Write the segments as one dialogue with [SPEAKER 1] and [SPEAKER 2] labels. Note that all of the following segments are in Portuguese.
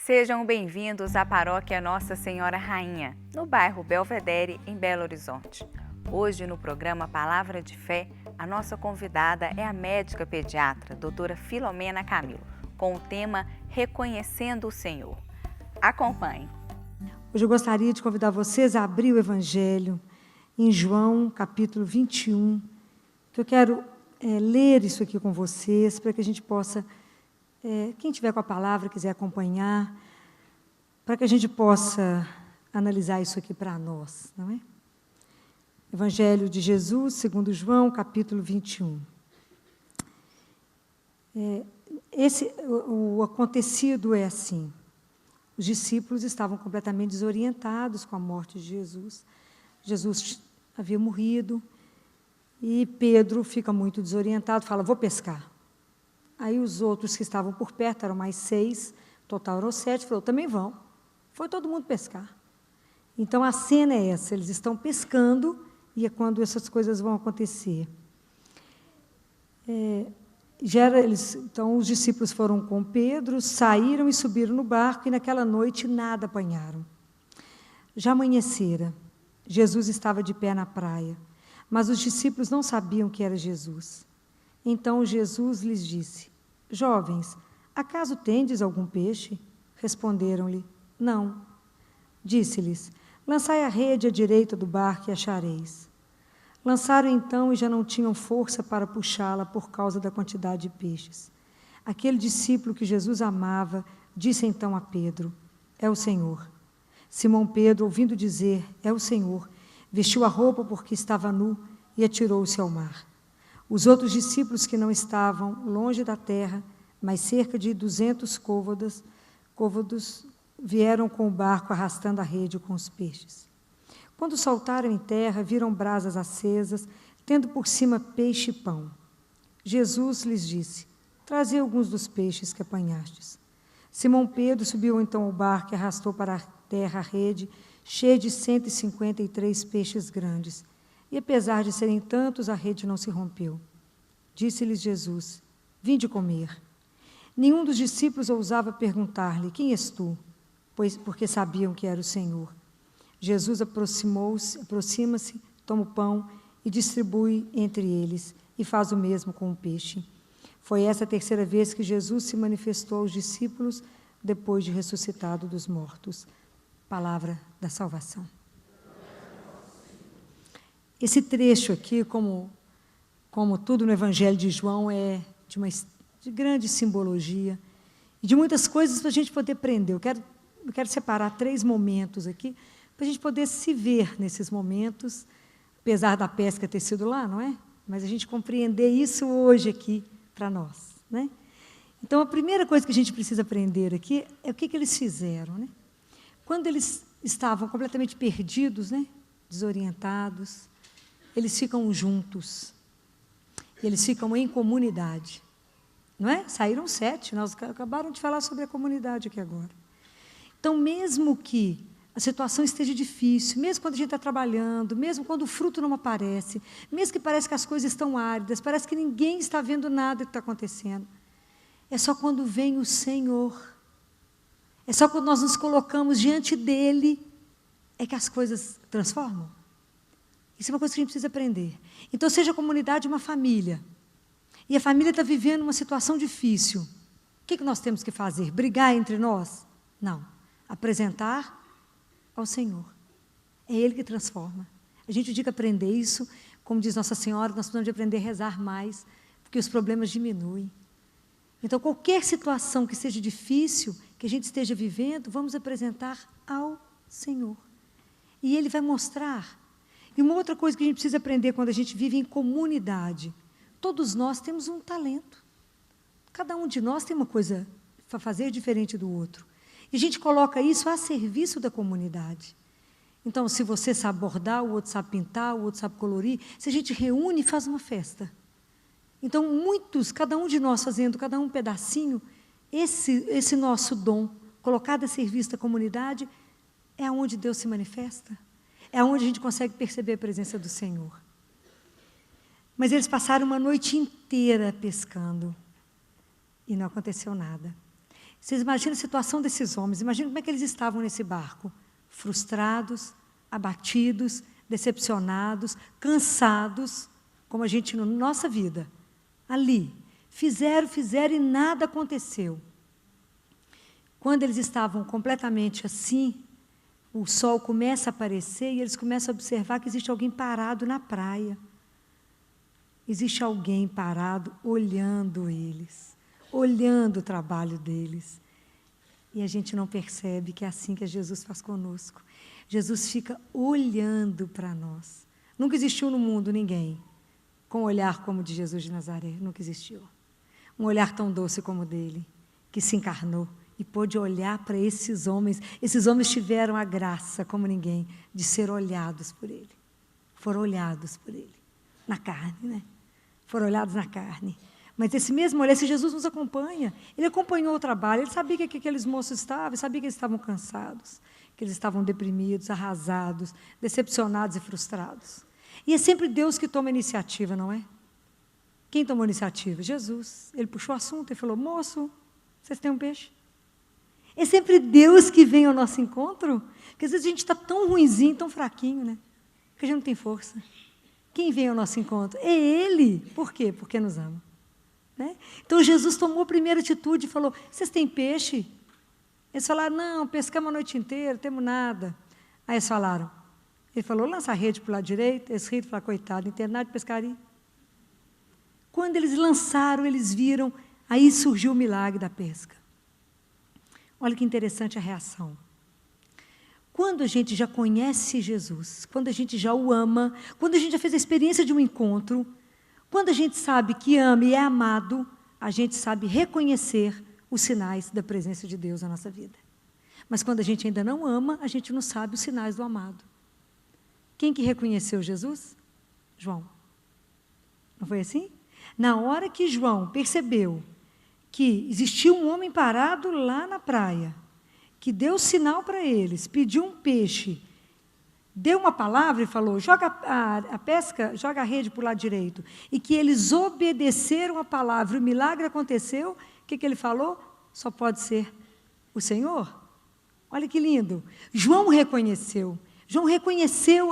[SPEAKER 1] Sejam bem-vindos à Paróquia Nossa Senhora Rainha, no bairro Belvedere, em Belo Horizonte. Hoje, no programa Palavra de Fé, a nossa convidada é a médica pediatra, doutora Filomena Camilo, com o tema Reconhecendo o Senhor. Acompanhe.
[SPEAKER 2] Hoje eu gostaria de convidar vocês a abrir o Evangelho em João, capítulo 21, que eu quero ler isso aqui com vocês, para que a gente possa, quem tiver com a palavra, quiser acompanhar, para que a gente possa analisar isso aqui para nós, não é? Evangelho de Jesus, segundo João, capítulo 21. O acontecido é assim. Os discípulos estavam completamente desorientados com a morte de Jesus. Jesus havia morrido e Pedro fica muito desorientado, fala, vou pescar. Aí os outros que estavam por perto, eram mais 6, total eram 7, falou, também vão. Foi todo mundo pescar. Então a cena é essa, eles estão pescando e é quando essas coisas vão acontecer. Então, os discípulos foram com Pedro, saíram e subiram no barco, e naquela noite nada apanharam. Já amanhecera, Jesus estava de pé na praia, mas os discípulos não sabiam que era Jesus. Então Jesus lhes disse, jovens, acaso tendes algum peixe? Responderam-lhe, não. Disse-lhes, lançai a rede à direita do barco e achareis. Lançaram então e já não tinham força para puxá-la por causa da quantidade de peixes. Aquele discípulo que Jesus amava, disse então a Pedro, é o Senhor. Simão Pedro, ouvindo dizer, é o Senhor, vestiu a roupa porque estava nu e atirou-se ao mar. Os outros discípulos que não estavam longe da terra, mas cerca de 200 côvados, vieram com o barco arrastando a rede com os peixes. Quando saltaram em terra, viram brasas acesas, tendo por cima peixe e pão. Jesus lhes disse, trazei alguns dos peixes que apanhastes. Simão Pedro subiu então ao barco e arrastou para a terra a rede, cheia de 153 peixes grandes. E apesar de serem tantos, a rede não se rompeu. Disse-lhes Jesus, vinde comer. Nenhum dos discípulos ousava perguntar-lhe, quem és tu? Porque sabiam que era o Senhor. Jesus aproxima-se, toma o pão e distribui entre eles, e faz o mesmo com o peixe. Foi essa a terceira vez que Jesus se manifestou aos discípulos, depois de ressuscitado dos mortos. Palavra da salvação. Esse trecho aqui, como tudo no Evangelho de João, é de grande simbologia e de muitas coisas para a gente poder aprender. Eu quero separar 3 momentos aqui, para a gente poder se ver nesses momentos, apesar da pesca ter sido lá, não é? Mas a gente compreender isso hoje aqui para nós, né? Então, a primeira coisa que a gente precisa aprender aqui é o que eles fizeram, né? Quando eles estavam completamente perdidos, né? Desorientados, eles ficam juntos, eles ficam em comunidade, não é? Saíram 7, nós acabaram de falar sobre a comunidade aqui agora. Então, mesmo que a situação esteja difícil, mesmo quando a gente está trabalhando, mesmo quando o fruto não aparece, mesmo que parece que as coisas estão áridas, parece que ninguém está vendo nada que está acontecendo, é só quando vem o Senhor, é só quando nós nos colocamos diante dEle, é que as coisas transformam. Isso é uma coisa que a gente precisa aprender. Então, seja a comunidade uma família, e a família está vivendo uma situação difícil, o que nós temos que fazer? Brigar entre nós? Não. Apresentar ao Senhor. É Ele que transforma. A gente tem que aprender isso, como diz Nossa Senhora, nós precisamos de aprender a rezar mais, porque os problemas diminuem. Então, qualquer situação que seja difícil, que a gente esteja vivendo, vamos apresentar ao Senhor. E Ele vai mostrar. E uma outra coisa que a gente precisa aprender quando a gente vive em comunidade, todos nós temos um talento. Cada um de nós tem uma coisa para fazer diferente do outro. E a gente coloca isso a serviço da comunidade. Então, se você sabe bordar, o outro sabe pintar, o outro sabe colorir, se a gente reúne e faz uma festa. Então, cada um de nós fazendo, cada um pedacinho, esse nosso dom, colocado a serviço da comunidade, é onde Deus se manifesta. É onde a gente consegue perceber a presença do Senhor. Mas eles passaram uma noite inteira pescando e não aconteceu nada. Vocês imaginam a situação desses homens, imaginem como é que eles estavam nesse barco. Frustrados, abatidos, decepcionados, cansados, como a gente na nossa vida. Ali, fizeram e nada aconteceu. Quando eles estavam completamente assim, o sol começa a aparecer e eles começam a observar que existe alguém parado na praia. Existe alguém parado olhando eles, olhando o trabalho deles. E a gente não percebe que é assim que Jesus faz conosco. Jesus fica olhando para nós. Nunca existiu no mundo ninguém com um olhar como o de Jesus de Nazaré. Nunca existiu. Um olhar tão doce como o dele, que se encarnou e pôde olhar para esses homens. Esses homens tiveram a graça, como ninguém, de ser olhados por ele. Foram olhados por ele. Na carne, né? Foram olhados na carne. Mas esse mesmo olhar, esse Jesus nos acompanha. Ele acompanhou o trabalho, ele sabia que aqueles moços estavam, ele sabia que eles estavam cansados, que eles estavam deprimidos, arrasados, decepcionados e frustrados. E é sempre Deus que toma a iniciativa, não é? Quem tomou a iniciativa? Jesus. Ele puxou o assunto e falou, moço, vocês têm um peixe? É sempre Deus que vem ao nosso encontro, porque às vezes a gente está tão ruinzinho, tão fraquinho, né? Que a gente não tem força. Quem vem ao nosso encontro? É Ele. Por quê? Porque nos ama. Né? Então, Jesus tomou a primeira atitude e falou, vocês têm peixe? Eles falaram, não, pescamos a noite inteira, não temos nada. Aí eles falaram, ele falou, lança a rede para o lado direito, eles riram e falaram, coitado, não tem nada de pescaria. Quando eles lançaram, eles viram, aí surgiu o milagre da pesca. Olha que interessante a reação. Quando a gente já conhece Jesus, quando a gente já o ama, quando a gente já fez a experiência de um encontro, quando a gente sabe que ama e é amado, a gente sabe reconhecer os sinais da presença de Deus na nossa vida. Mas quando a gente ainda não ama, a gente não sabe os sinais do amado. Quem que reconheceu Jesus? João. Não foi assim? Na hora que João percebeu que existia um homem parado lá na praia, que deu sinal para eles, pediu um peixe, deu uma palavra e falou, joga a pesca, joga a rede para o lado direito, e que eles obedeceram a palavra, o milagre aconteceu, o que ele falou? Só pode ser o Senhor. Olha que lindo. João reconheceu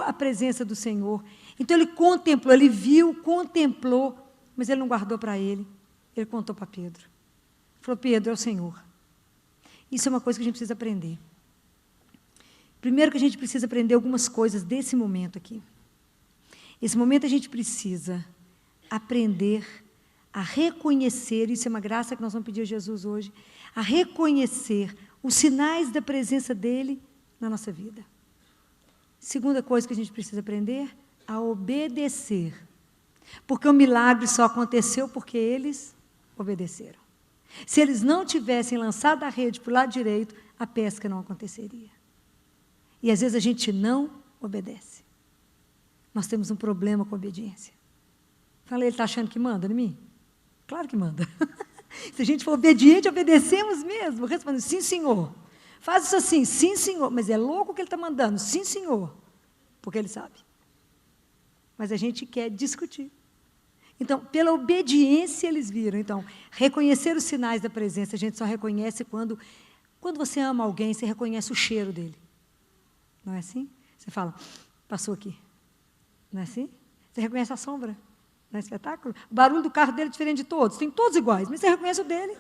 [SPEAKER 2] a presença do Senhor, então ele contemplou, ele viu, contemplou, mas ele não guardou para ele contou para Pedro. Falou, Pedro, é o Senhor. Isso é uma coisa que a gente precisa aprender. Primeiro que a gente precisa aprender algumas coisas desse momento aqui. Esse momento a gente precisa aprender a reconhecer, isso é uma graça que nós vamos pedir a Jesus hoje, a reconhecer os sinais da presença dEle na nossa vida. Segunda coisa que a gente precisa aprender, a obedecer. Porque o milagre só aconteceu porque eles obedeceram. Se eles não tivessem lançado a rede para o lado direito, a pesca não aconteceria. E às vezes a gente não obedece. Nós temos um problema com a obediência. Falei, ele está achando que manda em mim? Claro que manda. Se a gente for obediente, obedecemos mesmo. Respondendo, sim, senhor. Faz isso assim, sim, senhor. Mas é louco que ele está mandando, sim, senhor. Porque ele sabe. Mas a gente quer discutir. Então, pela obediência eles viram. Então, reconhecer os sinais da presença, a gente só reconhece quando você ama alguém, você reconhece o cheiro dele. Não é assim? Você fala, passou aqui. Não é assim? Você reconhece a sombra. Não é espetáculo? O barulho do carro dele é diferente de todos. Tem todos iguais, mas você reconhece o dele.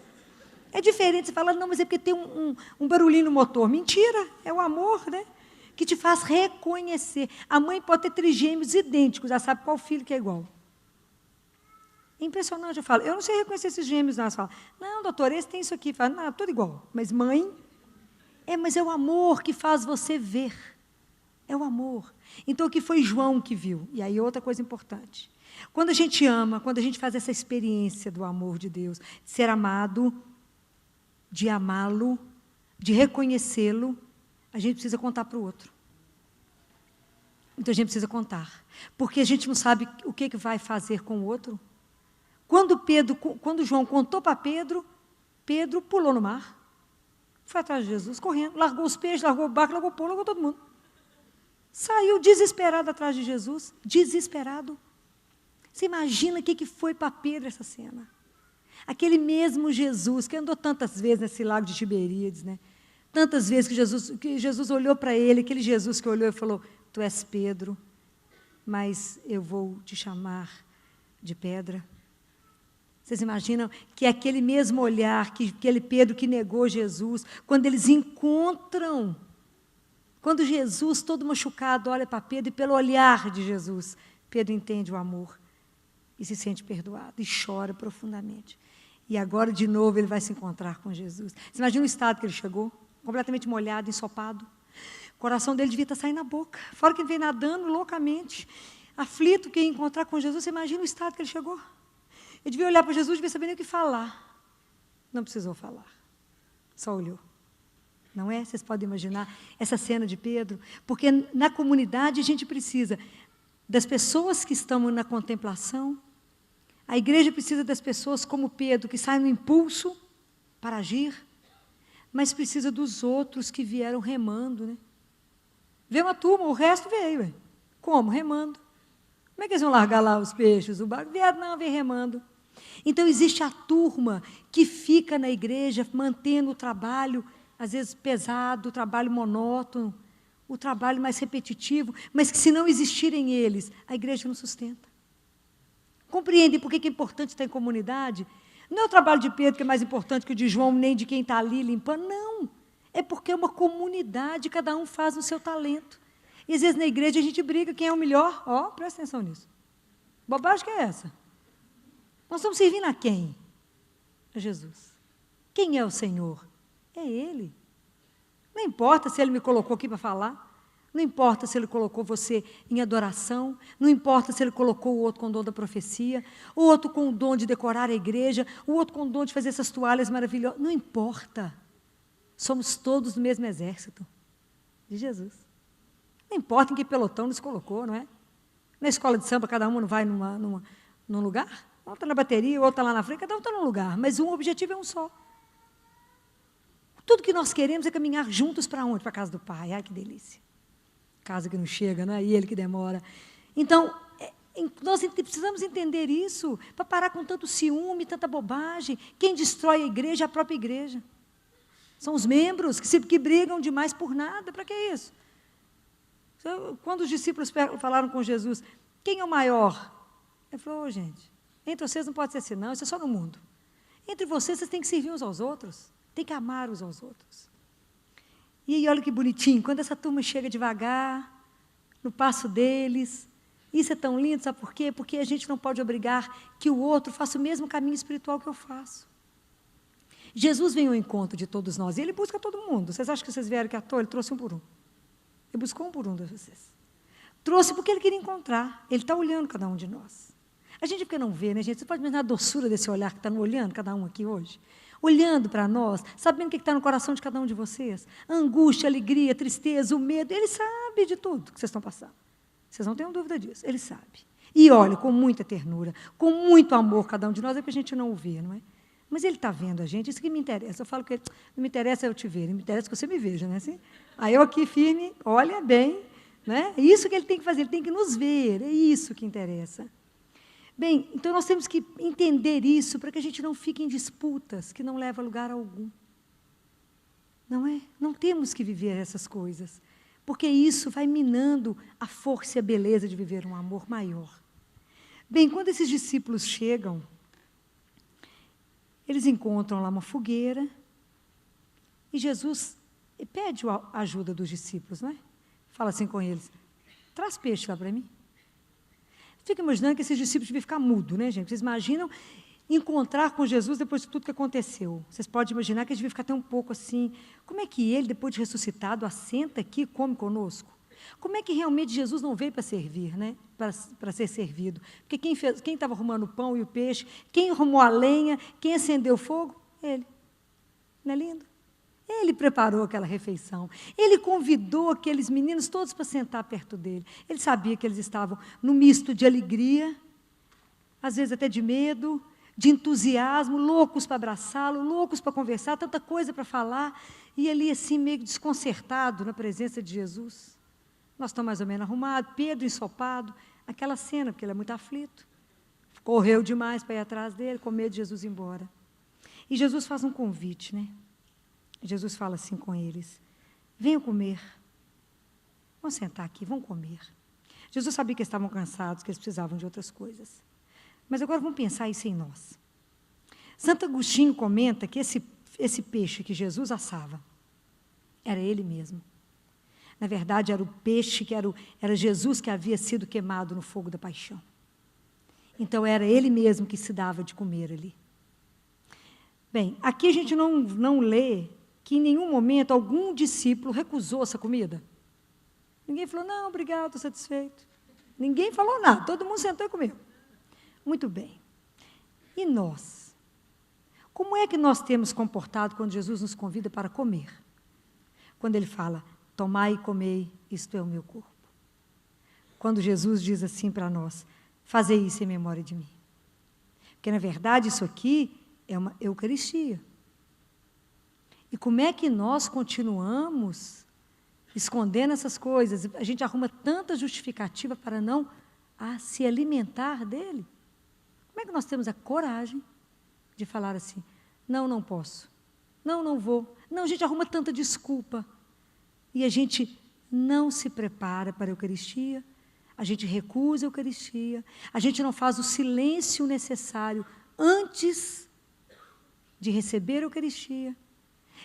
[SPEAKER 2] É diferente. Você fala, não, mas é porque tem um barulhinho no motor. Mentira, é o amor, né? Que te faz reconhecer. A mãe pode ter trigêmeos idênticos, já sabe qual filho que é igual. É impressionante, eu falo, eu não sei reconhecer esses gêmeos, não. Ela fala, não, doutor, esse tem isso aqui. Fala, não, tudo igual. Mas mãe, mas é o amor que faz você ver. É o amor. Então, o que foi João que viu? E aí, outra coisa importante. Quando a gente ama, quando a gente faz essa experiência do amor de Deus, de ser amado, de amá-lo, de reconhecê-lo, a gente precisa contar para o outro. Então, a gente precisa contar. Porque a gente não sabe o que vai fazer com o outro. Quando João contou para Pedro, Pedro pulou no mar. Foi atrás de Jesus, correndo. Largou os peixes, largou o barco, largou o pão, largou todo mundo. Saiu desesperado atrás de Jesus. Desesperado. Você imagina o que foi para Pedro essa cena? Aquele mesmo Jesus que andou tantas vezes nesse lago de Tiberíades, né? Tantas vezes que Jesus olhou para ele, aquele Jesus que olhou e falou, tu és Pedro, mas eu vou te chamar de pedra. Vocês imaginam que é aquele mesmo olhar, que aquele Pedro que negou Jesus, quando eles encontram, quando Jesus, todo machucado, olha para Pedro, e pelo olhar de Jesus, Pedro entende o amor e se sente perdoado, e chora profundamente. E agora, de novo, ele vai se encontrar com Jesus. Você imagina o estado que ele chegou, completamente molhado, ensopado. O coração dele devia estar saindo na boca, fora que ele veio nadando loucamente, aflito que ia encontrar com Jesus. Você imagina o estado que ele chegou? Ele devia olhar para Jesus, devia saber nem o que falar. Não precisou falar, só olhou. Não é? Vocês podem imaginar essa cena de Pedro? Porque na comunidade a gente precisa das pessoas que estão na contemplação. A igreja precisa das pessoas como Pedro, que saem no impulso para agir, mas precisa dos outros que vieram remando, né? Veio uma turma, o resto veio. Hein? Como? Remando. Como é que eles vão largar lá os peixes, o barco? Vieram, não, veio remando. Então, existe a turma que fica na igreja, mantendo o trabalho, às vezes pesado, o trabalho monótono, o trabalho mais repetitivo, mas que se não existirem eles, a igreja não sustenta. Compreendem por que é importante estar em comunidade? Não é o trabalho de Pedro que é mais importante que o de João, nem de quem está ali limpando, não. É porque é uma comunidade, cada um faz o seu talento. E às vezes na igreja a gente briga, quem é o melhor? Ó, presta atenção nisso. Bobagem que é essa? Nós estamos servindo a quem? A Jesus. Quem é o Senhor? É Ele. Não importa se Ele me colocou aqui para falar, não importa se Ele colocou você em adoração, não importa se Ele colocou o outro com o dom da profecia, o outro com o dom de decorar a igreja, o outro com o dom de fazer essas toalhas maravilhosas, não importa. Somos todos do mesmo exército de Jesus. Não importa em que pelotão nos colocou, não é? Na escola de samba, cada um não vai num lugar, um está na bateria, o outro está lá na frente, cada um está num lugar, mas o objetivo é um só. Tudo que nós queremos é caminhar juntos para onde? Para a casa do Pai. Ai, que delícia. Casa que não chega, né? E Ele que demora. Então, nós precisamos entender isso, para parar com tanto ciúme, tanta bobagem. Quem destrói a igreja é a própria igreja. São os membros que brigam demais por nada. Para que isso? Quando os discípulos falaram com Jesus, quem é o maior? Ele falou, gente, entre vocês não pode ser assim, não, isso é só no mundo. Entre vocês têm que servir uns aos outros, tem que amar uns aos outros. E aí, olha que bonitinho, quando essa turma chega devagar, no passo deles, isso é tão lindo, sabe por quê? Porque a gente não pode obrigar que o outro faça o mesmo caminho espiritual que eu faço. Jesus vem ao encontro de todos nós, e Ele busca todo mundo. Vocês acham que vocês vieram aqui à toa? Ele trouxe um por um. Ele buscou um por um de vocês. Trouxe porque Ele queria encontrar. Ele está olhando cada um de nós. A gente porque não vê, né, gente? Você pode imaginar a doçura desse olhar que está olhando cada um aqui hoje? Olhando para nós, sabendo o que está no coração de cada um de vocês. A angústia, a alegria, a tristeza, o medo. Ele sabe de tudo que vocês estão passando. Vocês não tenham dúvida disso. Ele sabe. E olha, com muita ternura, com muito amor, cada um de nós, é que a gente não o vê, não é? Mas Ele está vendo a gente, isso que me interessa. Eu falo que não me interessa eu te ver, não me interessa que você me veja, né? Assim? Aí eu aqui firme, olha bem, né? É isso que Ele tem que fazer, Ele tem que nos ver, é isso que interessa. Bem, então nós temos que entender isso para que a gente não fique em disputas que não levam a lugar algum. Não é? Não temos que viver essas coisas, porque isso vai minando a força e a beleza de viver um amor maior. Bem, quando esses discípulos chegam, eles encontram lá uma fogueira e Jesus pede a ajuda dos discípulos, não é? Fala assim com eles, traz peixe lá para mim. Fica imaginando que esses discípulos deviam ficar mudos, né, gente? Vocês imaginam encontrar com Jesus depois de tudo que aconteceu. Vocês podem imaginar que eles deviam ficar até um pouco assim, como é que Ele, depois de ressuscitado, assenta aqui e come conosco? Como é que realmente Jesus não veio para servir, né? Para ser servido? Porque quem estava arrumando o pão e o peixe, quem arrumou a lenha, quem acendeu o fogo? Ele. Não é lindo? Ele preparou aquela refeição. Ele convidou aqueles meninos todos para sentar perto dele. Ele sabia que eles estavam no misto de alegria, às vezes até de medo, de entusiasmo, loucos para abraçá-lo, loucos para conversar, tanta coisa para falar, e ali assim meio desconcertado na presença de Jesus. Nós estamos mais ou menos arrumados, Pedro ensopado, aquela cena, porque ele é muito aflito. Correu demais para ir atrás dele, com medo de Jesus ir embora. E Jesus faz um convite, né? Jesus fala assim com eles: venham comer. Vamos sentar aqui, vamos comer. Jesus sabia que eles estavam cansados, que eles precisavam de outras coisas. Mas agora vamos pensar isso em nós. Santo Agostinho comenta que esse peixe que Jesus assava era ele mesmo. Na verdade, era o peixe que era Jesus que havia sido queimado no fogo da paixão. Então, era ele mesmo que se dava de comer ali. Bem, aqui a gente não lê que em nenhum momento algum discípulo recusou essa comida. Ninguém falou, não, obrigado, estou satisfeito. Ninguém falou nada, todo mundo sentou e comeu. Muito bem. E nós? Como é que nós temos comportado quando Jesus nos convida para comer? Quando ele fala, tomai e comei, isto é o meu corpo. Quando Jesus diz assim para nós, fazei isso em memória de mim. Porque, na verdade, isso aqui é uma Eucaristia. E como é que nós continuamos escondendo essas coisas? A gente arruma tanta justificativa para não se alimentar dele. Como é que nós temos a coragem de falar assim, não posso, não vou. Não, a gente arruma tanta desculpa. E a gente não se prepara para a Eucaristia, a gente recusa a Eucaristia, a gente não faz o silêncio necessário antes de receber a Eucaristia,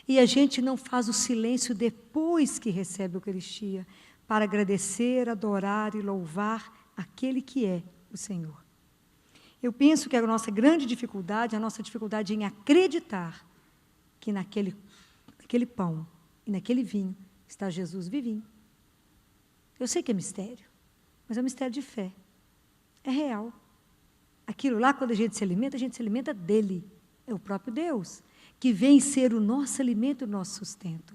[SPEAKER 2] e a gente não faz o silêncio depois que recebe a Eucaristia, para agradecer, adorar e louvar aquele que é o Senhor. Eu penso que a nossa grande dificuldade, a nossa dificuldade em acreditar que naquele pão e naquele vinho está Jesus vivinho. Eu sei que é mistério, mas é um mistério de fé. É real. Aquilo lá, quando a gente se alimenta dele. É o próprio Deus, que vem ser o nosso alimento e o nosso sustento.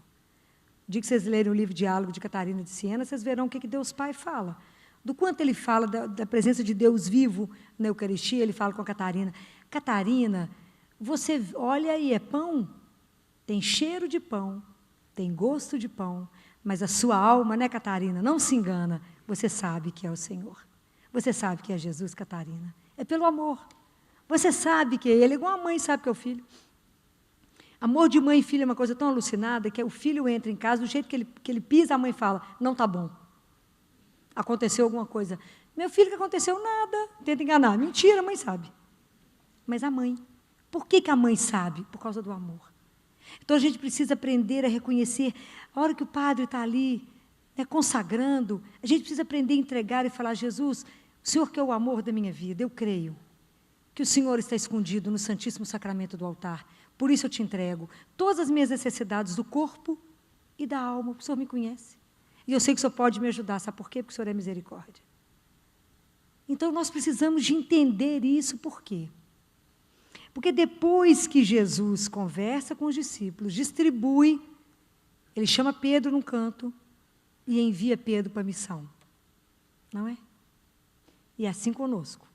[SPEAKER 2] O dia que vocês lerem o livro Diálogo de Catarina de Siena, vocês verão o que Deus Pai fala. Do quanto ele fala da presença de Deus vivo na Eucaristia, ele fala com a Catarina. Catarina, você olha e é pão, tem cheiro de pão, tem gosto de pão, mas a sua alma, né, Catarina, não se engana, você sabe que é o Senhor. Você sabe que é Jesus, Catarina. É pelo amor. Você sabe que é Ele, igual a mãe sabe que é o filho. Amor de mãe e filho é uma coisa tão alucinada que o filho entra em casa, do jeito que ele pisa, a mãe fala, não está bom. Aconteceu alguma coisa. Meu filho, que aconteceu? Nada. Tenta enganar. Mentira, a mãe sabe. Mas a mãe. Por que a mãe sabe? Por causa do amor. Então, a gente precisa aprender a reconhecer, a hora que o padre está ali, né, consagrando, a gente precisa aprender a entregar e falar, Jesus, o Senhor que é o amor da minha vida, eu creio que o Senhor está escondido no Santíssimo Sacramento do altar. Por isso eu te entrego todas as minhas necessidades do corpo e da alma. O Senhor me conhece. E eu sei que o Senhor pode me ajudar. Sabe por quê? Porque o Senhor é misericórdia. Então, nós precisamos de entender isso. Por quê? Porque depois que Jesus conversa com os discípulos, distribui, ele chama Pedro num canto e envia Pedro para a missão. Não é? E é assim conosco.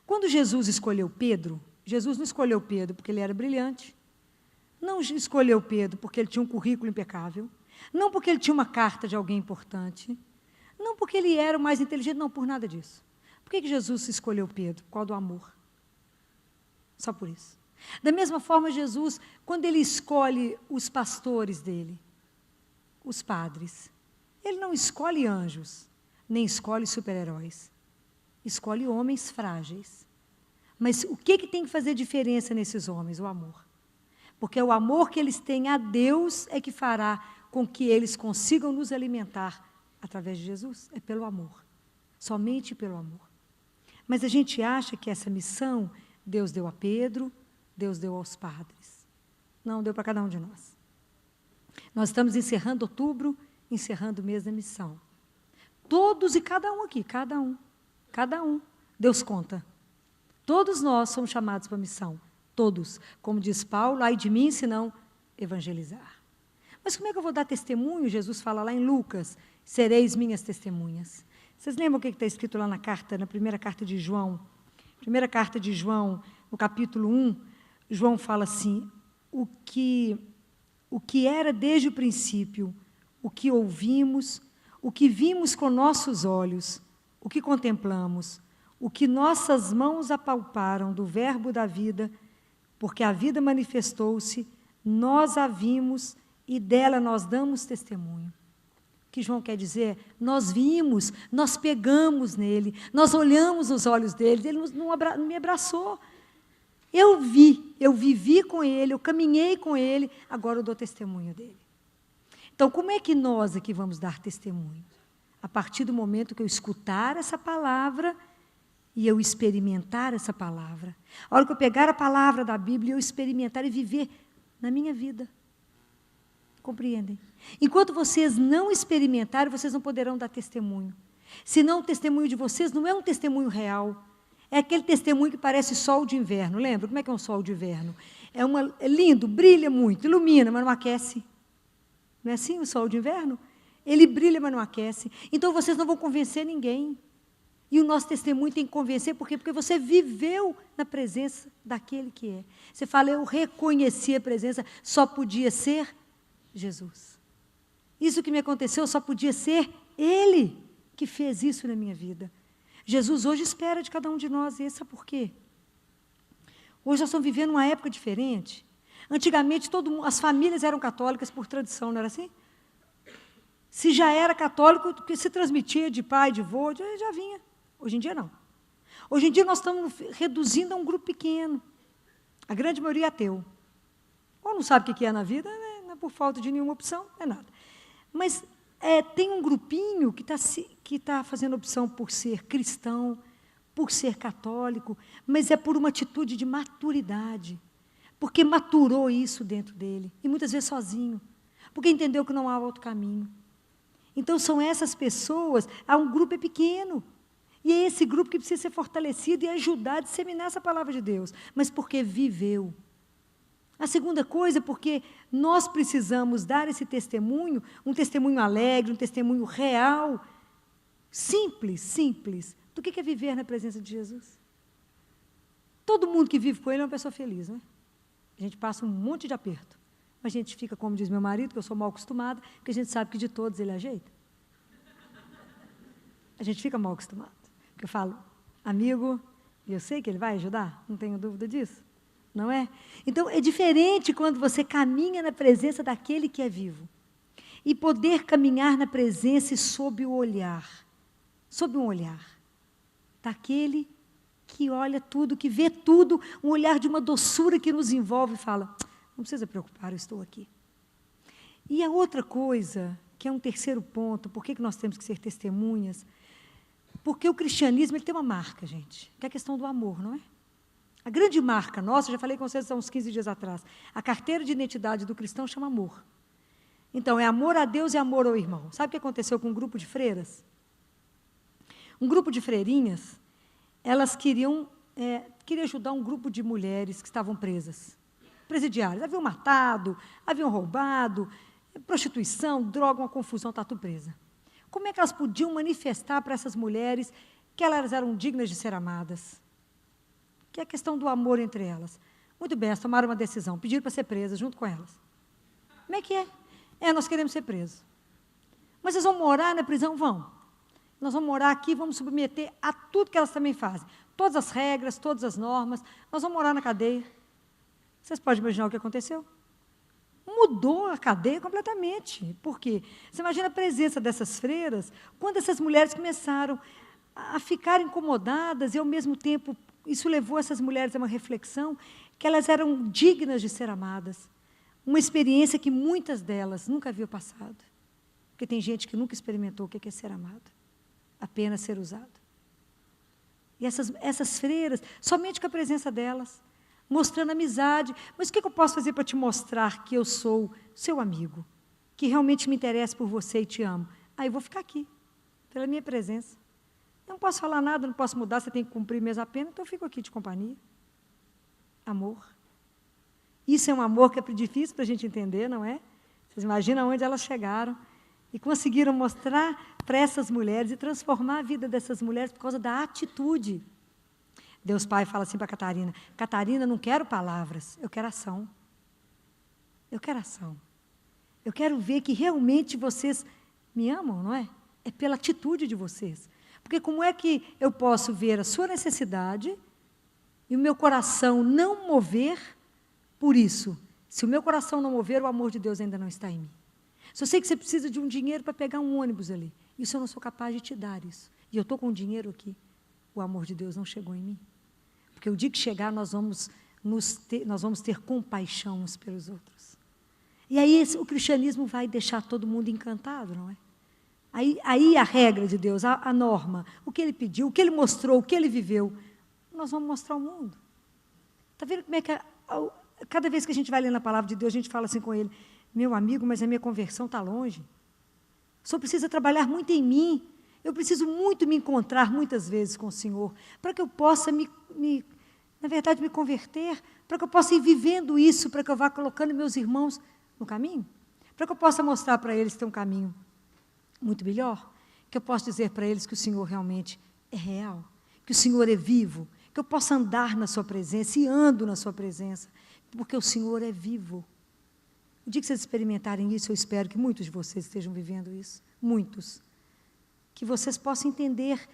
[SPEAKER 2] Quando Jesus escolheu Pedro, Jesus não escolheu Pedro porque ele era brilhante, não escolheu Pedro porque ele tinha um currículo impecável, não porque ele tinha uma carta de alguém importante, não porque ele era o mais inteligente, não, por nada disso. Por que Jesus escolheu Pedro? Por causa do amor. Só por isso. Da mesma forma, Jesus, quando ele escolhe os pastores dele, os padres, ele não escolhe anjos, nem escolhe super-heróis. Escolhe homens frágeis. Mas o que tem que fazer diferença nesses homens? O amor. Porque é o amor que eles têm a Deus é que fará com que eles consigam nos alimentar através de Jesus. É pelo amor. Somente pelo amor. Mas a gente acha que essa missão Deus deu a Pedro, Deus deu aos padres. Não, deu para cada um de nós. Nós estamos encerrando outubro, encerrando o mês da missão. Todos e cada um aqui, cada um, Deus conta. Todos nós somos chamados para a missão. Todos. Como diz Paulo, ai de mim, se não evangelizar. Mas como é que eu vou dar testemunho? Jesus fala lá em Lucas, sereis minhas testemunhas. Vocês lembram o que está escrito lá na carta, na primeira carta de João? Primeira carta de João, no capítulo 1, João fala assim, o que era desde o princípio, o que ouvimos, o que vimos com nossos olhos, o que contemplamos, o que nossas mãos apalparam do verbo da vida, porque a vida manifestou-se, nós a vimos e dela nós damos testemunho. O que João quer dizer? Nós vimos, nós pegamos nele, nós olhamos nos olhos dele, ele não me abraçou. Eu vivi com ele, eu caminhei com ele, agora eu dou testemunho dele. Então, como é que nós aqui vamos dar testemunho? A partir do momento que eu escutar essa palavra e eu experimentar essa palavra. A hora que eu pegar a palavra da Bíblia e eu experimentar e viver na minha vida. Compreendem? Enquanto vocês não experimentarem, vocês não poderão dar testemunho. Senão o testemunho de vocês não é um testemunho real. É aquele testemunho que parece sol de inverno. Lembra? Como é que é um sol de inverno? É lindo, brilha muito, ilumina, mas não aquece. Não é assim o sol de inverno? Ele brilha, mas não aquece. Então vocês não vão convencer ninguém. E o nosso testemunho tem que convencer, por quê? Porque você viveu na presença daquele que é. Você fala, eu reconheci a presença, só podia ser Jesus. Isso que me aconteceu só podia ser Ele que fez isso na minha vida. Jesus hoje espera de cada um de nós, e sabe por quê? Hoje nós estamos vivendo uma época diferente. Antigamente, as famílias eram católicas por tradição, não era assim? Se já era católico, que se transmitia de pai, de avô, já vinha. Hoje em dia, não. Hoje em dia, nós estamos reduzindo a um grupo pequeno. A grande maioria é ateu. Ou não sabe o que é na vida, né? Não é por falta de nenhuma opção, não é nada. Mas tem um grupinho que está fazendo opção por ser cristão, por ser católico, mas é por uma atitude de maturidade. Porque maturou isso dentro dele. E muitas vezes sozinho. Porque entendeu que não há outro caminho. Então, são essas pessoas, um grupo é pequeno. E é esse grupo que precisa ser fortalecido e ajudar a disseminar essa palavra de Deus. Mas porque viveu. A segunda coisa, porque nós precisamos dar esse testemunho, um testemunho alegre, um testemunho real, simples, do que é viver na presença de Jesus. Todo mundo que vive com Ele é uma pessoa feliz, né? A gente passa um monte de aperto. Mas a gente fica, como diz meu marido, que eu sou mal acostumada, porque a gente sabe que de todos Ele ajeita. A gente fica mal acostumado. Porque eu falo, amigo, e eu sei que Ele vai ajudar, não tenho dúvida disso. Não é? Então, é diferente quando você caminha na presença daquele que é vivo. E poder caminhar na presença e sob um olhar daquele que olha tudo, que vê tudo, um olhar de uma doçura que nos envolve e fala, não precisa preocupar, eu estou aqui. E a outra coisa, que é um terceiro ponto, por que nós temos que ser testemunhas? Porque o cristianismo ele tem uma marca, gente, que é a questão do amor, não é? A grande marca nossa, já falei com vocês há uns 15 dias atrás, a carteira de identidade do cristão chama amor. Então, é amor a Deus e amor ao irmão. Sabe o que aconteceu com um grupo de freiras? Um grupo de freirinhas, elas queriam ajudar um grupo de mulheres que estavam presas, presidiárias. Haviam matado, haviam roubado, prostituição, droga, uma confusão, está tudo presa. Como é que elas podiam manifestar para essas mulheres que elas eram dignas de ser amadas? Que é a questão do amor entre elas. Muito bem, elas tomaram uma decisão, pediram para ser presas junto com elas. Como é que é? Nós queremos ser presos. Mas vocês vão morar na prisão? Vão. Nós vamos morar aqui, vamos submeter a tudo que elas também fazem. Todas as regras, todas as normas. Nós vamos morar na cadeia. Vocês podem imaginar o que aconteceu? Mudou a cadeia completamente. Por quê? Você imagina a presença dessas freiras, quando essas mulheres começaram a ficar incomodadas e, ao mesmo tempo, isso levou essas mulheres a uma reflexão que elas eram dignas de ser amadas. Uma experiência que muitas delas nunca haviam passado. Porque tem gente que nunca experimentou o que é ser amado. Apenas ser usado. E essas freiras, somente com a presença delas, mostrando amizade. Mas o que eu posso fazer para te mostrar que eu sou seu amigo? Que realmente me interessa por você e te amo? Eu vou ficar aqui, pela minha presença. Eu não posso falar nada, não posso mudar, você tem que cumprir mesmo a pena, então eu fico aqui de companhia. Amor. Isso é um amor que é difícil para a gente entender, não é? Vocês imaginam onde elas chegaram e conseguiram mostrar para essas mulheres e transformar a vida dessas mulheres por causa da atitude. Deus Pai fala assim para Catarina, Catarina, não quero palavras, eu quero ação. Eu quero ação. Eu quero ver que realmente vocês me amam, não é? É pela atitude de vocês. Porque como é que eu posso ver a sua necessidade e o meu coração não mover Por isso, se o meu coração não mover, o amor de Deus ainda não está em mim. Se eu sei que você precisa de um dinheiro para pegar um ônibus ali, e se eu não sou capaz de te dar isso, e eu estou com o dinheiro aqui, o amor de Deus não chegou em mim. Porque o dia que chegar, nós vamos ter compaixão uns pelos outros. E aí o cristianismo vai deixar todo mundo encantado, não é? Aí a regra de Deus, a norma, o que Ele pediu, o que Ele mostrou, o que Ele viveu, nós vamos mostrar ao mundo. Está vendo como é que cada vez que a gente vai lendo a palavra de Deus, a gente fala assim com Ele, meu amigo, mas a minha conversão está longe. O Senhor precisa trabalhar muito em mim. Eu preciso muito me encontrar muitas vezes com o Senhor, para que eu possa na verdade, me converter, para que eu possa ir vivendo isso, para que eu vá colocando meus irmãos no caminho, para que eu possa mostrar para eles que tem um caminho muito melhor, que eu possa dizer para eles que o Senhor realmente é real, que o Senhor é vivo, que eu possa andar na sua presença e ando na sua presença, porque o Senhor é vivo. O dia que vocês experimentarem isso, eu espero que muitos de vocês estejam vivendo isso, muitos, que vocês possam entender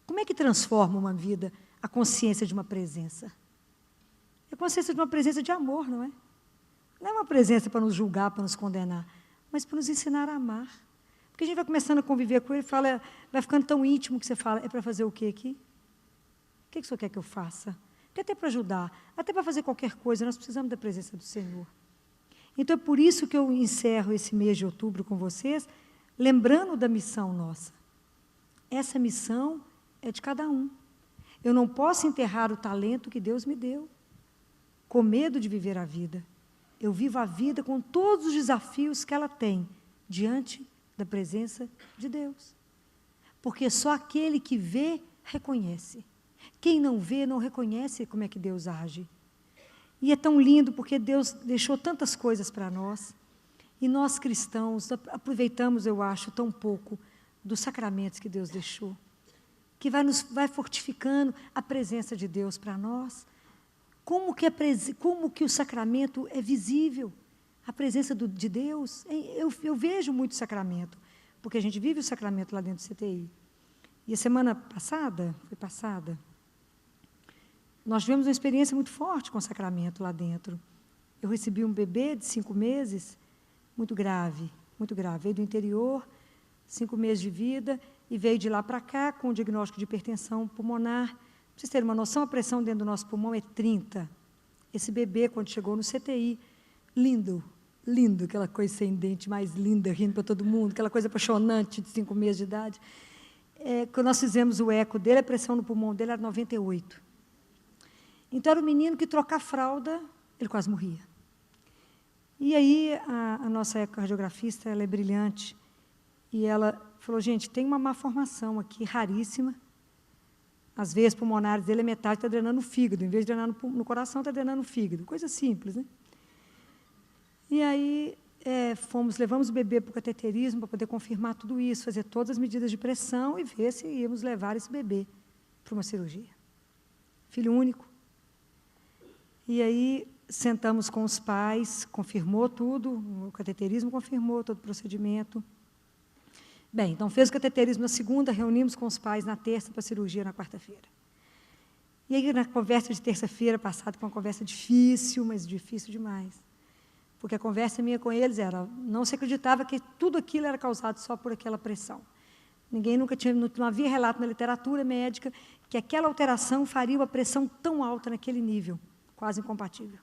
[SPEAKER 2] como é que transforma uma vida a consciência de uma presença. É a consciência de uma presença de amor, não é? Não é uma presença para nos julgar, para nos condenar, mas para nos ensinar a amar. Porque a gente vai começando a conviver com ele, vai ficando tão íntimo que você fala, é para fazer o quê aqui? O que o Senhor quer que eu faça? Porque até para ajudar, até para fazer qualquer coisa, nós precisamos da presença do Senhor. Então é por isso que eu encerro esse mês de outubro com vocês, lembrando da missão nossa. Essa missão é de cada um. Eu não posso enterrar o talento que Deus me deu, com medo de viver a vida. Eu vivo a vida com todos os desafios que ela tem, diante da presença de Deus. Porque só aquele que vê, reconhece. Quem não vê, não reconhece como é que Deus age. E é tão lindo, porque Deus deixou tantas coisas para nós, e nós cristãos aproveitamos, eu acho, tão pouco dos sacramentos que Deus deixou, que vai fortificando a presença de Deus para nós. Como que o sacramento é visível, a presença de Deus? Eu vejo muito sacramento, porque a gente vive o sacramento lá dentro do CTI. E a semana passada, nós tivemos uma experiência muito forte com o sacramento lá dentro. Eu recebi um bebê de 5 meses, muito grave, veio do interior, 5 meses de vida, e veio de lá para cá com o diagnóstico de hipertensão pulmonar. Para vocês terem uma noção, a pressão dentro do nosso pulmão é 30. Esse bebê, quando chegou no CTI, lindo, aquela coisa sem dente, mais linda, rindo para todo mundo, aquela coisa apaixonante de 5 meses de idade. Quando nós fizemos o eco dele, a pressão no pulmão dele era 98. Então, era um menino que trocar fralda, ele quase morria. E aí, a nossa ecocardiografista, ela é brilhante, e ela falou, gente, tem uma má formação aqui, raríssima. As veias pulmonares dele, a metade está drenando o fígado, em vez de drenar no coração, está drenando o fígado. Coisa simples, né? E aí, levamos o bebê para o cateterismo para poder confirmar tudo isso, fazer todas as medidas de pressão e ver se íamos levar esse bebê para uma cirurgia. Filho único. E aí, sentamos com os pais, confirmou tudo, o cateterismo confirmou todo o procedimento. Bem, então fez o cateterismo na segunda, reunimos com os pais na terça para a cirurgia na quarta-feira. E aí, na conversa de terça-feira passada, com uma conversa difícil, mas difícil demais. Porque a conversa minha com eles era, não se acreditava que tudo aquilo era causado só por aquela pressão. Não havia relato na literatura médica que aquela alteração faria uma pressão tão alta naquele nível, quase incompatível.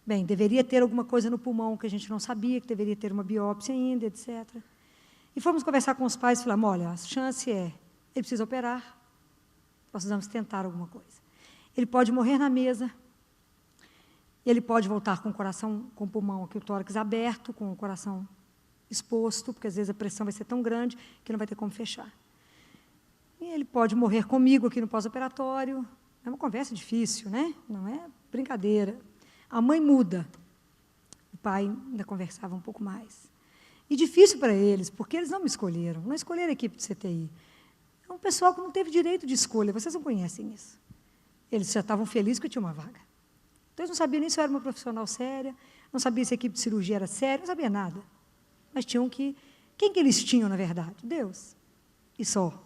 [SPEAKER 2] Bem, deveria ter alguma coisa no pulmão que a gente não sabia, que deveria ter uma biópsia ainda, etc. E fomos conversar com os pais e falamos, olha, a chance ele precisa operar, nós precisamos tentar alguma coisa. Ele pode morrer na mesa, ele pode voltar com o coração, com o pulmão aqui, o tórax aberto, com o coração exposto, porque às vezes a pressão vai ser tão grande que não vai ter como fechar. E ele pode morrer comigo aqui no pós-operatório. É uma conversa difícil, né? Não é brincadeira. A mãe muda. O pai ainda conversava um pouco mais. E difícil para eles, porque eles não me escolheram. Não escolheram a equipe do CTI. É um pessoal que não teve direito de escolha. Vocês não conhecem isso. Eles já estavam felizes que eu tinha uma vaga. Então, eles não sabiam nem se eu era uma profissional séria, não sabiam se a equipe de cirurgia era séria, não sabia nada. Mas tinham que... Quem que eles tinham, na verdade? Deus. E só.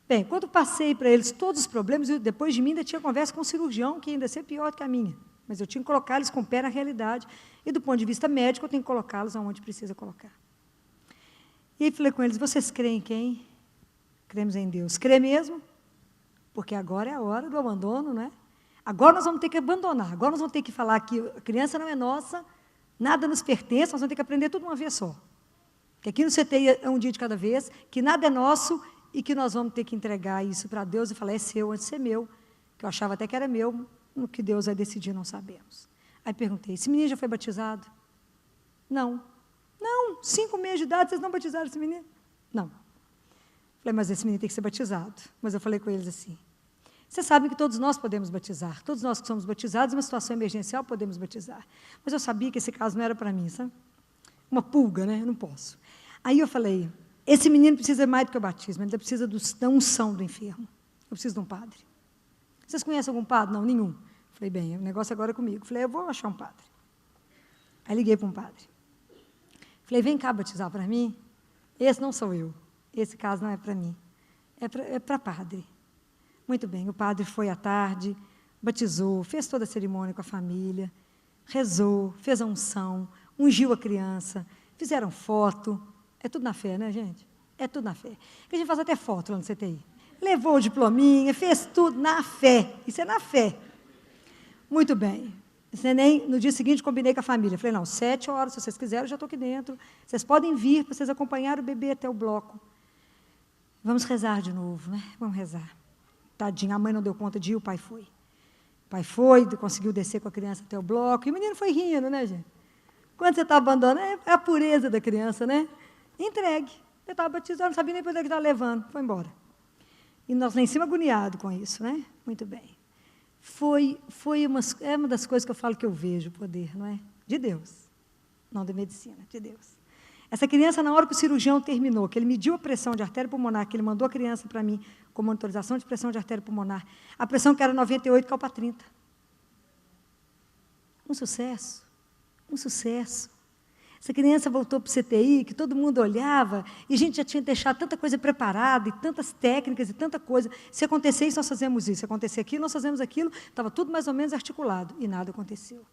[SPEAKER 2] Bem, quando passei para eles todos os problemas, depois de mim ainda tinha conversa com um cirurgião, que ainda ia ser pior do que a minha. mas eu tinha que colocá-los com o pé na realidade, e do ponto de vista médico, eu tenho que colocá-los onde precisa colocar. E aí falei com eles, vocês creem em quem? Cremos em Deus. Crê mesmo? Porque agora é a hora do abandono, né? Agora nós vamos ter que abandonar, agora nós vamos ter que falar que a criança não é nossa, nada nos pertence, nós vamos ter que aprender tudo uma vez só. Que aqui no CTI é um dia de cada vez, que nada é nosso e que nós vamos ter que entregar isso para Deus e falar, é seu antes de ser meu, que eu achava até que era meu, no que Deus vai decidir não sabemos. Aí perguntei, esse menino já foi batizado? Não. Não, 5 meses de idade, vocês não batizaram esse menino? Não. Falei, mas esse menino tem que ser batizado. Mas eu falei com eles assim, vocês sabem que todos nós podemos batizar, todos nós que somos batizados, em uma situação emergencial podemos batizar. Mas eu sabia que esse caso não era para mim, sabe? Uma pulga, né? Eu não posso. Aí eu falei, esse menino precisa mais do que o batismo, ele precisa da unção do enfermo. Eu preciso de um padre. Vocês conhecem algum padre? Não, nenhum. Falei, bem, o negócio agora é comigo. Falei, eu vou achar um padre. Aí liguei para um padre. Falei, vem cá batizar para mim. Esse não sou eu. Esse caso não é para mim. É para padre. Muito bem, o padre foi à tarde, batizou, fez toda a cerimônia com a família, rezou, fez a unção, ungiu a criança, fizeram foto. É tudo na fé, né, gente? É tudo na fé. Que a gente faz até foto lá no CTI. Levou o diplominha, fez tudo na fé. Isso é na fé. Muito bem. No dia seguinte, combinei com a família. Falei, não, 7 horas, se vocês quiserem, eu já estou aqui dentro. Vocês podem vir para vocês acompanharem o bebê até o bloco. Vamos rezar de novo, né? Vamos rezar. Tadinha, a mãe não deu conta de ir, o pai foi. O pai foi, conseguiu descer com a criança até o bloco, e o menino foi rindo, né, gente? Quando você está abandonando, é a pureza da criança, né? Entregue. Ele estava batizado, não sabia nem para onde ele estava levando, foi embora. E nós lá em cima agoniados com isso, né? Muito bem. É uma das coisas que eu falo que eu vejo o poder, não é? De Deus, não da medicina, de Deus. Essa criança, na hora que o cirurgião terminou, que ele mediu a pressão de artéria pulmonar, que ele mandou a criança para mim com monitorização de pressão de artéria pulmonar, a pressão que era 98 caiu para 30. Um sucesso, um sucesso. Essa criança voltou para o CTI, que todo mundo olhava, e a gente já tinha deixado tanta coisa preparada, e tantas técnicas, e tanta coisa. Se acontecer isso, nós fazemos isso. Se acontecer aquilo, nós fazemos aquilo. Estava tudo mais ou menos articulado, e nada aconteceu.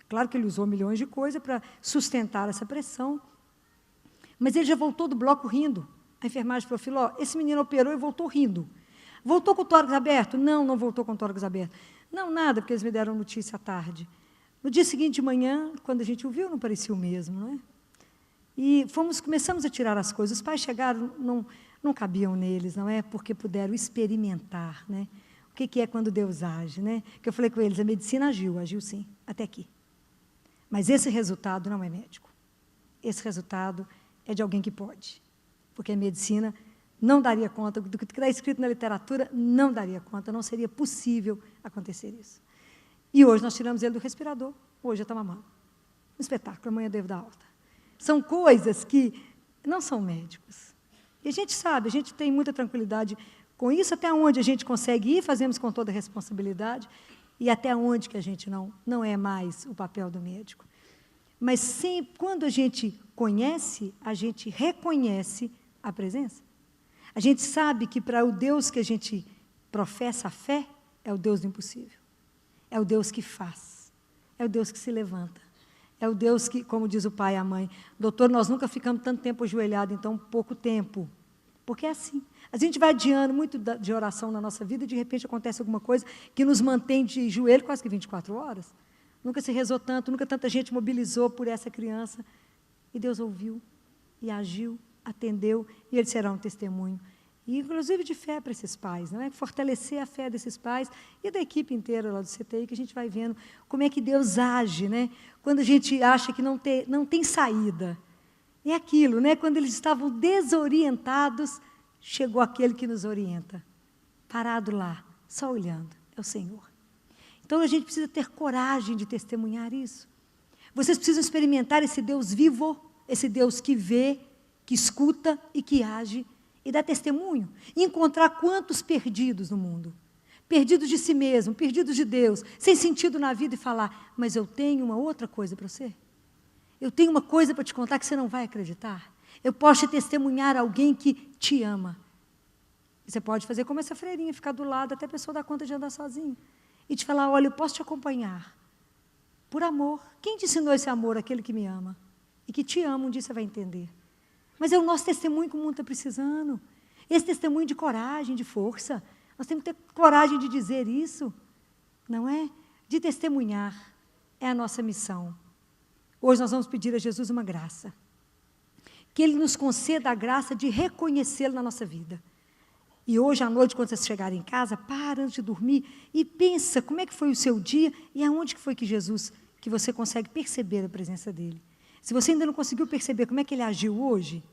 [SPEAKER 2] Claro que ele usou milhões de coisas para sustentar essa pressão, mas ele já voltou do bloco rindo. A enfermagem falou, esse menino operou e voltou rindo. Voltou com o tórax aberto? Não, não voltou com o tórax aberto. Não, nada, porque eles me deram notícia à tarde. No dia seguinte de manhã, quando a gente o viu, não parecia o mesmo, não é? E começamos a tirar as coisas. Os pais chegaram, não cabiam neles, não é? Porque puderam experimentar, né? O que é quando Deus age, né? Que eu falei com eles, a medicina agiu sim, até aqui. Mas esse resultado não é médico. Esse resultado é de alguém que pode. Porque a medicina não daria conta, do que está escrito na literatura, não daria conta, não seria possível acontecer isso. E hoje nós tiramos ele do respirador, hoje já está mamando. Um espetáculo, amanhã eu devo dar alta. São coisas que não são médicos. E a gente sabe, a gente tem muita tranquilidade com isso, até onde a gente consegue ir, fazemos com toda a responsabilidade, e até onde que a gente não é mais o papel do médico. Mas sempre, quando a gente conhece, a gente reconhece a presença. A gente sabe que para o Deus que a gente professa a fé, é o Deus do impossível. É o Deus que faz. É o Deus que se levanta. É o Deus que, como diz o pai e a mãe, doutor, nós nunca ficamos tanto tempo ajoelhados em tão pouco tempo. Porque é assim. A gente vai adiando muito de oração na nossa vida e, de repente, acontece alguma coisa que nos mantém de joelho quase que 24 horas. Nunca se rezou tanto, nunca tanta gente mobilizou por essa criança. E Deus ouviu, e agiu, atendeu, e eles serão um testemunho. E, inclusive, de fé para esses pais, não é? Fortalecer a fé desses pais e da equipe inteira lá do CTI, que a gente vai vendo como é que Deus age, né? Quando a gente acha que não tem saída. É aquilo, né? Quando eles estavam desorientados, chegou aquele que nos orienta. Parado lá, só olhando, é o Senhor. Então, a gente precisa ter coragem de testemunhar isso. Vocês precisam experimentar esse Deus vivo, esse Deus que vê, que escuta e que age, e dá testemunho, e encontrar quantos perdidos no mundo, perdidos de si mesmo, perdidos de Deus, sem sentido na vida, e falar, mas eu tenho uma outra coisa para você, eu tenho uma coisa para te contar que você não vai acreditar, eu posso te testemunhar alguém que te ama. E você pode fazer como essa freirinha, ficar do lado até a pessoa dar conta de andar sozinha, e te falar, olha, eu posso te acompanhar, por amor. Quem te ensinou esse amor? Aquele que me ama. E que te ama, um dia você vai entender. Mas é o nosso testemunho que o mundo está precisando. Esse testemunho de coragem, de força. Nós temos que ter coragem de dizer isso, não é? De testemunhar. É a nossa missão. Hoje nós vamos pedir a Jesus uma graça. Que Ele nos conceda a graça de reconhecê-lo na nossa vida. E hoje à noite, quando vocês chegarem em casa, para antes de dormir e pensa como é que foi o seu dia e aonde que foi que Jesus, que você consegue perceber a presença dEle. Se você ainda não conseguiu perceber como é que Ele agiu hoje,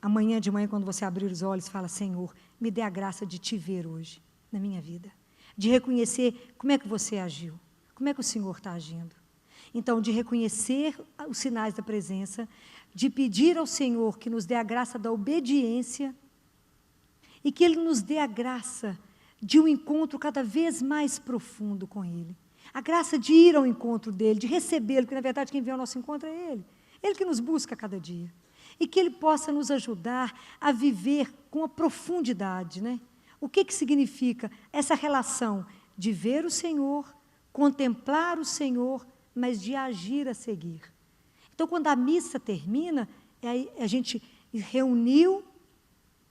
[SPEAKER 2] amanhã de manhã, quando você abrir os olhos, fala, Senhor, me dê a graça de te ver hoje, na minha vida. De reconhecer como é que você agiu, como é que o Senhor está agindo. Então, de reconhecer os sinais da presença, de pedir ao Senhor que nos dê a graça da obediência e que Ele nos dê a graça de um encontro cada vez mais profundo com Ele. A graça de ir ao encontro dEle, de recebê-lo, porque, na verdade, quem vem ao nosso encontro é Ele. Ele que nos busca a cada dia. E que Ele possa nos ajudar a viver com a profundidade, né? O que significa essa relação de ver o Senhor, contemplar o Senhor, mas de agir a seguir. Então, quando a missa termina, a gente reuniu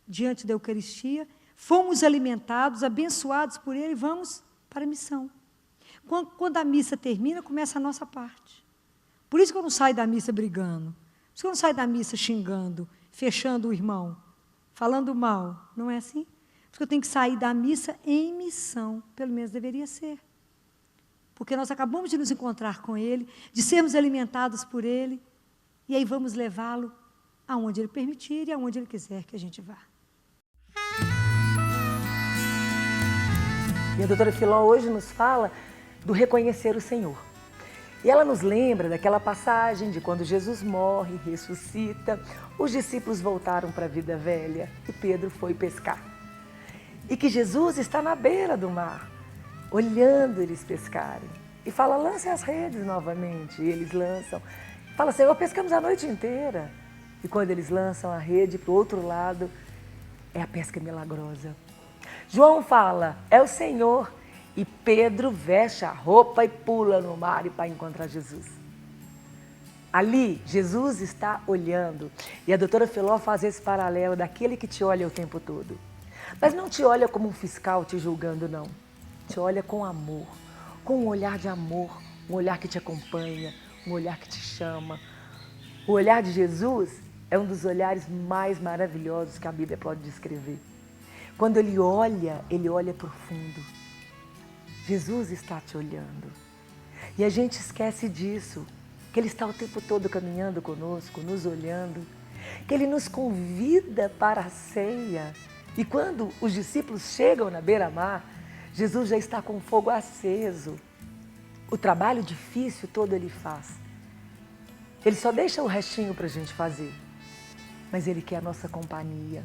[SPEAKER 2] diante da Eucaristia, fomos alimentados, abençoados por Ele, e vamos para a missão. Quando a missa termina, começa a nossa parte. Por isso que eu não saio da missa brigando, por isso que eu não saio da missa xingando, fechando o irmão, falando mal, não é assim? Por isso que eu tenho que sair da missa em missão, pelo menos deveria ser. Porque nós acabamos de nos encontrar com Ele, de sermos alimentados por Ele, e aí vamos levá-lo aonde Ele permitir e aonde Ele quiser que a gente vá.
[SPEAKER 3] E a doutora Filó hoje nos fala do reconhecer o Senhor. E ela nos lembra daquela passagem de quando Jesus morre, ressuscita, os discípulos voltaram para a vida velha e Pedro foi pescar. E que Jesus está na beira do mar, olhando eles pescarem. E fala, lancem as redes novamente. E eles lançam. Fala, Senhor, pescamos a noite inteira. E quando eles lançam a rede para o outro lado, é a pesca milagrosa. João fala, é o Senhor. E Pedro veste a roupa e pula no mar para encontrar Jesus. Ali, Jesus está olhando. E a doutora Filó faz esse paralelo daquele que te olha o tempo todo. Mas não te olha como um fiscal te julgando, não. Te olha com amor, com um olhar de amor, um olhar que te acompanha, um olhar que te chama. O olhar de Jesus é um dos olhares mais maravilhosos que a Bíblia pode descrever. Quando Ele olha profundo. Jesus está te olhando. E a gente esquece disso, que Ele está o tempo todo caminhando conosco, nos olhando, que Ele nos convida para a ceia. E quando os discípulos chegam na beira-mar, Jesus já está com o fogo aceso. O trabalho difícil todo Ele faz. Ele só deixa o restinho para a gente fazer. Mas Ele quer a nossa companhia.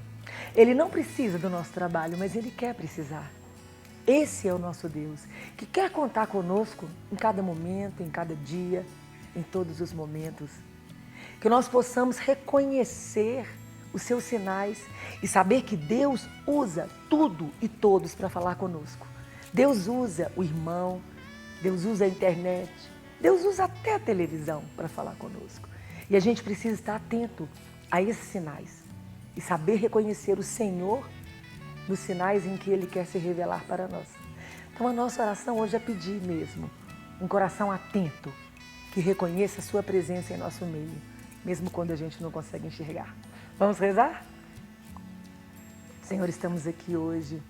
[SPEAKER 3] Ele não precisa do nosso trabalho, mas Ele quer precisar. Esse é o nosso Deus, que quer contar conosco em cada momento, em cada dia, em todos os momentos. Que nós possamos reconhecer os seus sinais e saber que Deus usa tudo e todos para falar conosco. Deus usa o irmão, Deus usa a internet, Deus usa até a televisão para falar conosco. E a gente precisa estar atento a esses sinais e saber reconhecer o Senhor nos sinais em que Ele quer se revelar para nós. Então a nossa oração hoje é pedir mesmo um coração atento, que reconheça a sua presença em nosso meio, mesmo quando a gente não consegue enxergar. Vamos rezar? Senhor, estamos aqui hoje,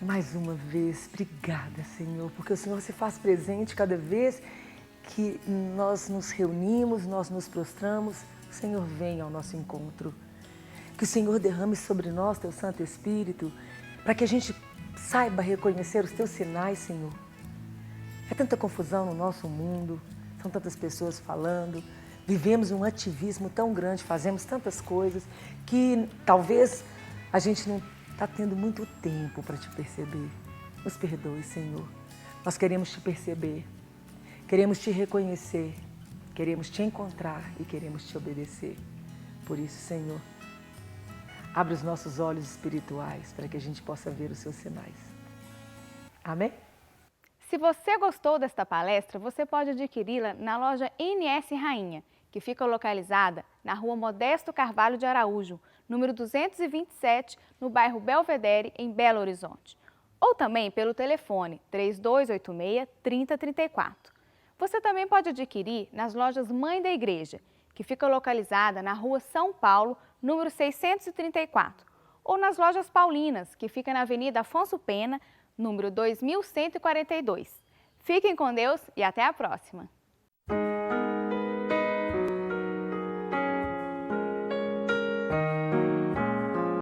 [SPEAKER 3] mais uma vez, obrigada, Senhor, porque o Senhor se faz presente cada vez que nós nos reunimos, nós nos prostramos, o Senhor vem ao nosso encontro. Que o Senhor derrame sobre nós Teu Santo Espírito, para que a gente saiba reconhecer os Teus sinais, Senhor. É tanta confusão no nosso mundo, são tantas pessoas falando, vivemos um ativismo tão grande, fazemos tantas coisas, que talvez a gente não está tendo muito tempo para Te perceber. Nos perdoe, Senhor. Nós queremos Te perceber, queremos Te reconhecer, queremos Te encontrar e queremos Te obedecer. Por isso, Senhor, abre os nossos olhos espirituais para que a gente possa ver os Seus sinais. Amém?
[SPEAKER 1] Se você gostou desta palestra, você pode adquiri-la na loja NS Rainha, que fica localizada na Rua Modesto Carvalho de Araújo, número 227, no bairro Belvedere, em Belo Horizonte. Ou também pelo telefone 3286-3034. Você também pode adquirir nas lojas Mãe da Igreja, que fica localizada na Rua São Paulo, número 634. Ou nas lojas Paulinas, que fica na Avenida Afonso Pena, número 2142. Fiquem com Deus e até a próxima!